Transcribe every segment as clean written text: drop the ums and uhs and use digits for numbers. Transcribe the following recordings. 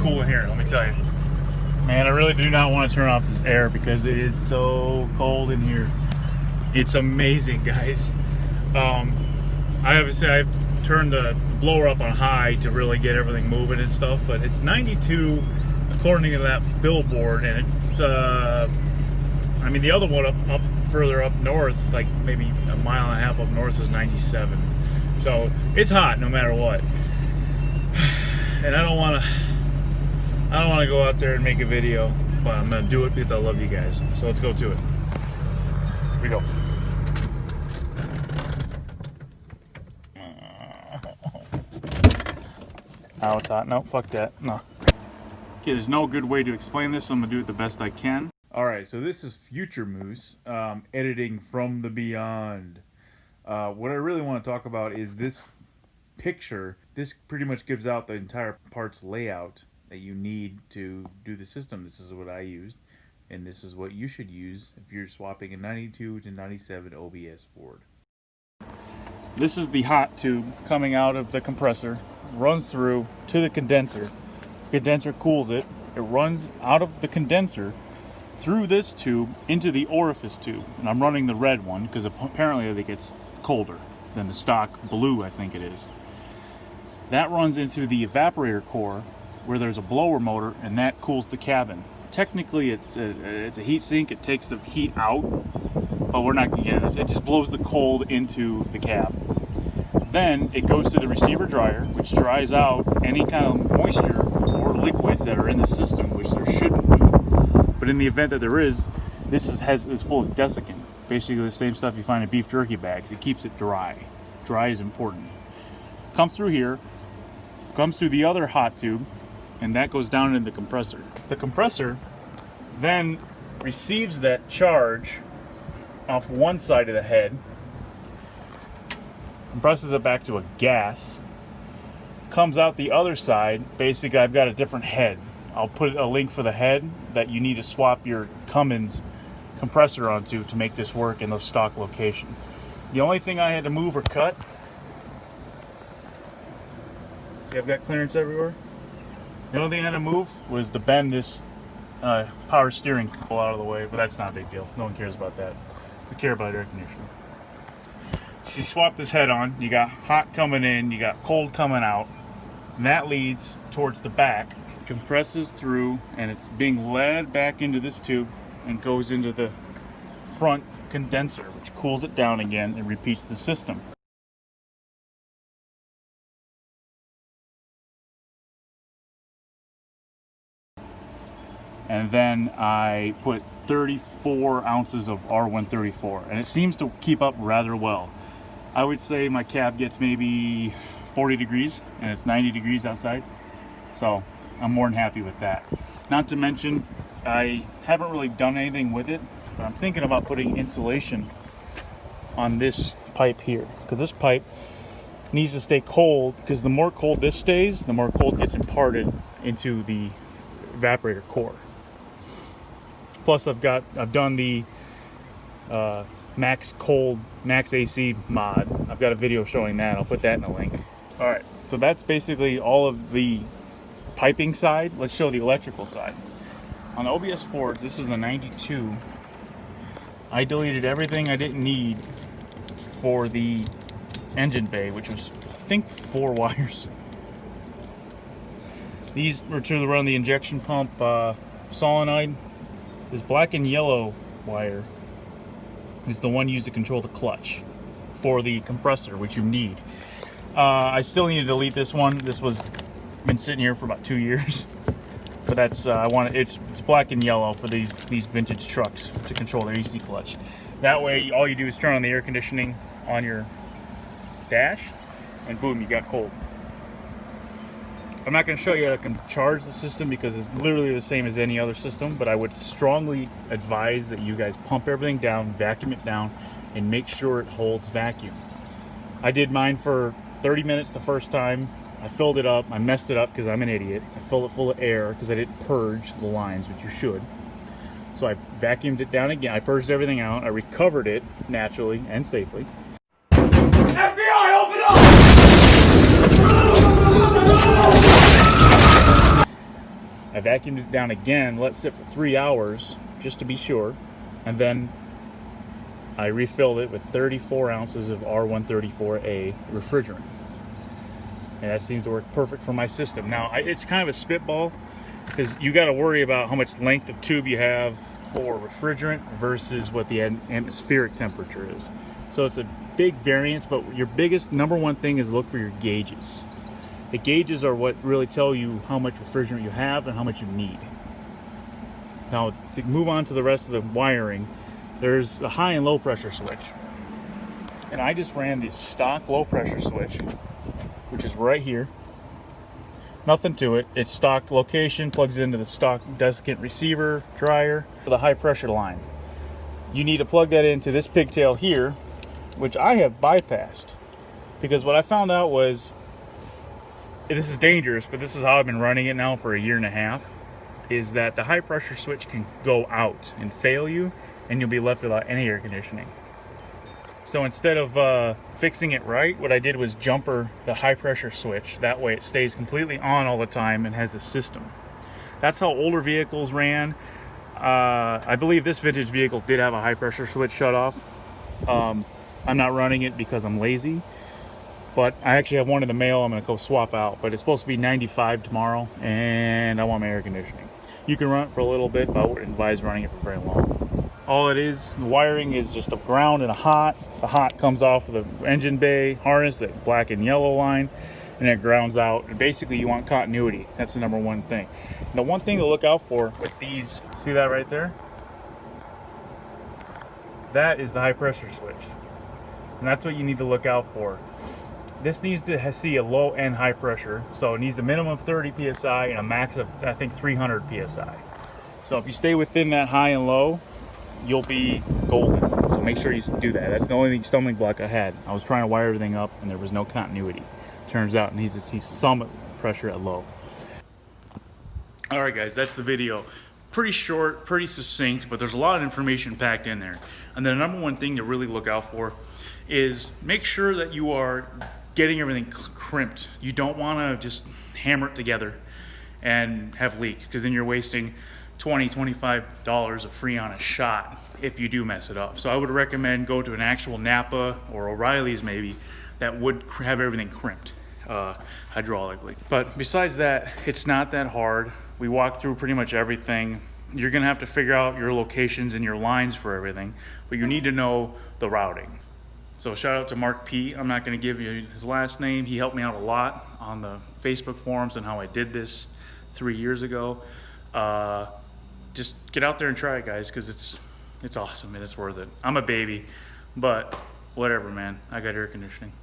cool in here, let me tell you. Man, I really do not want to turn off this air because it is so cold in here. It's amazing, guys. I've turned the blower up on high to really get everything moving and stuff, but it's 92 according to that billboard, and it's I mean, the other one up further up north, like maybe a mile and a half up north, is 97. So it's hot no matter what. And I don't want to go out there and make a video, but I'm gonna do it because I love you guys. So let's go to it. Here we go. Oh, it's hot. No, fuck that. No. Okay, there's no good way to explain this, so I'm gonna do it the best I can. All right, so this is Future Moose, editing from the beyond. What I really want to talk about is this picture. This pretty much gives out the entire parts layout that you need to do the system. This is what I used, and this is what you should use if you're swapping a 92 to 97 OBS Ford. This is the hot tube coming out of the compressor, runs through to the condenser. The condenser cools it. It runs out of the condenser through this tube into the orifice tube, and I'm running the red one because apparently it gets colder than the stock blue, I think it is. That runs into the evaporator core where there's a blower motor, and that cools the cabin. Technically it's a heat sink. It takes the heat out, but we're not gonna get it. It just blows the cold into the cab. Then it goes to the receiver dryer, which dries out any kind of moisture or liquids that are in the system, which there shouldn't be. But in the event that there is, this is full of desiccant. Basically the same stuff you find in beef jerky bags. It keeps it dry. Dry is important. Comes through here, comes through the other hot tube, and that goes down in the compressor. The compressor then receives that charge off one side of the head, compresses it back to a gas, comes out the other side. Basically, I've got a different head. I'll put a link for the head that you need to swap your Fummins compressor onto to make this work in the stock location. The only thing I had to move or cut, see I've got clearance everywhere. The only thing I had to move was to bend this power steering cable out of the way, but that's not a big deal. No one cares about that. We care about air conditioning. So you swap this head on, you got hot coming in, you got cold coming out, and that leads towards the back, compresses through, and it's being led back into this tube and goes into the front condenser, which cools it down again and repeats the system. And then I put 34 ounces of R134, and it seems to keep up rather well. I would say my cab gets maybe 40 degrees, and it's 90 degrees outside, so I'm more than happy with that. Not to mention, I haven't really done anything with it, but I'm thinking about putting insulation on this pipe here, because this pipe needs to stay cold, because the more cold this stays, the more cold gets imparted into the evaporator core. Plus I've done the max AC mod. I've got a video showing that. I'll put that in a link. All right, so that's basically all of the piping side. Let's show the electrical side. On the OBS Fords, this is a 92. I deleted everything I didn't need for the engine bay, which was, I think, 4 wires. These were to run the injection pump solenoid. This black and yellow wire is the one used to control the clutch for the compressor, which you need. I still need to delete this one. This was been sitting here for about 2 years, but that's it's black and yellow for these vintage trucks to control their EC clutch. That way, all you do is turn on the air conditioning on your dash, and boom, you got cold. I'm not going to show you how I can charge the system because it's literally the same as any other system, but I would strongly advise that you guys pump everything down, vacuum it down, and make sure it holds vacuum. I did mine for 30 minutes the first time. I filled it up. I messed it up because I'm an idiot. I filled it full of air because I didn't purge the lines, which you should. So I vacuumed it down again. I purged everything out. I recovered it naturally and safely. FBI, open up! I vacuumed it down again, let it sit for 3 hours just to be sure, and then I refilled it with 34 ounces of R134A refrigerant. And that seems to work perfect for my system. Now, it's kind of a spitball, because you got to worry about how much length of tube you have for refrigerant versus what the atmospheric temperature is. So it's a big variance, but your biggest number one thing is look for your gauges. The gauges are what really tell you how much refrigerant you have and how much you need. Now, to move on to the rest of the wiring, there's a high and low pressure switch. And I just ran the stock low pressure switch, which is right here. Nothing to it. It's stock location, plugs it into the stock desiccant receiver dryer for the high pressure line. You need to plug that into this pigtail here, which I have bypassed, because what I found out was, this is dangerous, but this is how I've been running it now for a year and a half, is that the high pressure switch can go out and fail you, and you'll be left without any air conditioning. So instead of fixing it right, what I did was jumper the high pressure switch. That way it stays completely on all the time and has a system. That's how older vehicles ran. I believe this vintage vehicle did have a high pressure switch shut off. I'm not running it because I'm lazy, but I actually have one in the mail I'm gonna go swap out, but it's supposed to be 95 tomorrow, and I want my air conditioning. You can run it for a little bit, but I wouldn't advise running it for very long. All it is, the wiring is just a ground and a hot. The hot comes off of the engine bay harness, that black and yellow line, and it grounds out. And basically you want continuity. That's the number one thing. And the one thing to look out for with these, see that right there? That is the high pressure switch. And that's what you need to look out for. This needs to see a low and high pressure. So it needs a minimum of 30 PSI and a max of, I think, 300 PSI. So if you stay within that high and low, you'll be golden. So make sure you do that. That's the only stumbling block I had. I was trying to wire everything up and there was no continuity. Turns out it needs to see some pressure at low. All right, guys, that's the video. Pretty short, pretty succinct, but there's a lot of information packed in there. And the number one thing to really look out for is make sure that you are getting everything crimped. You don't want to just hammer it together and have leaks, because then you're wasting $20, $25 of Freon a shot if you do mess it up. So I would recommend go to an actual Napa or O'Reilly's maybe that would have everything crimped hydraulically. But besides that, it's not that hard. We walked through pretty much everything. You're gonna have to figure out your locations and your lines for everything, but you need to know the routing. So shout out to Mark P. I'm not gonna give you his last name. He helped me out a lot on the Facebook forums and how I did this 3 years ago. Just get out there and try it, guys, because it's awesome and it's worth it. I'm a baby, but whatever, man. I got air conditioning.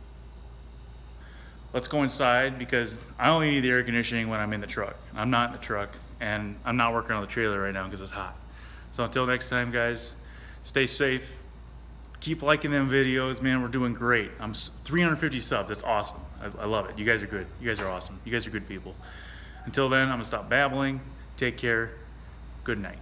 Let's go inside, because I only need the air conditioning when I'm in the truck. I'm not in the truck, and I'm not working on the trailer right now because it's hot. So until next time, guys, stay safe. Keep liking them videos, man. We're doing great. I'm 350 subs. That's awesome. I love it. You guys are good. You guys are awesome. You guys are good people. Until then, I'm gonna stop babbling. Take care. Good night.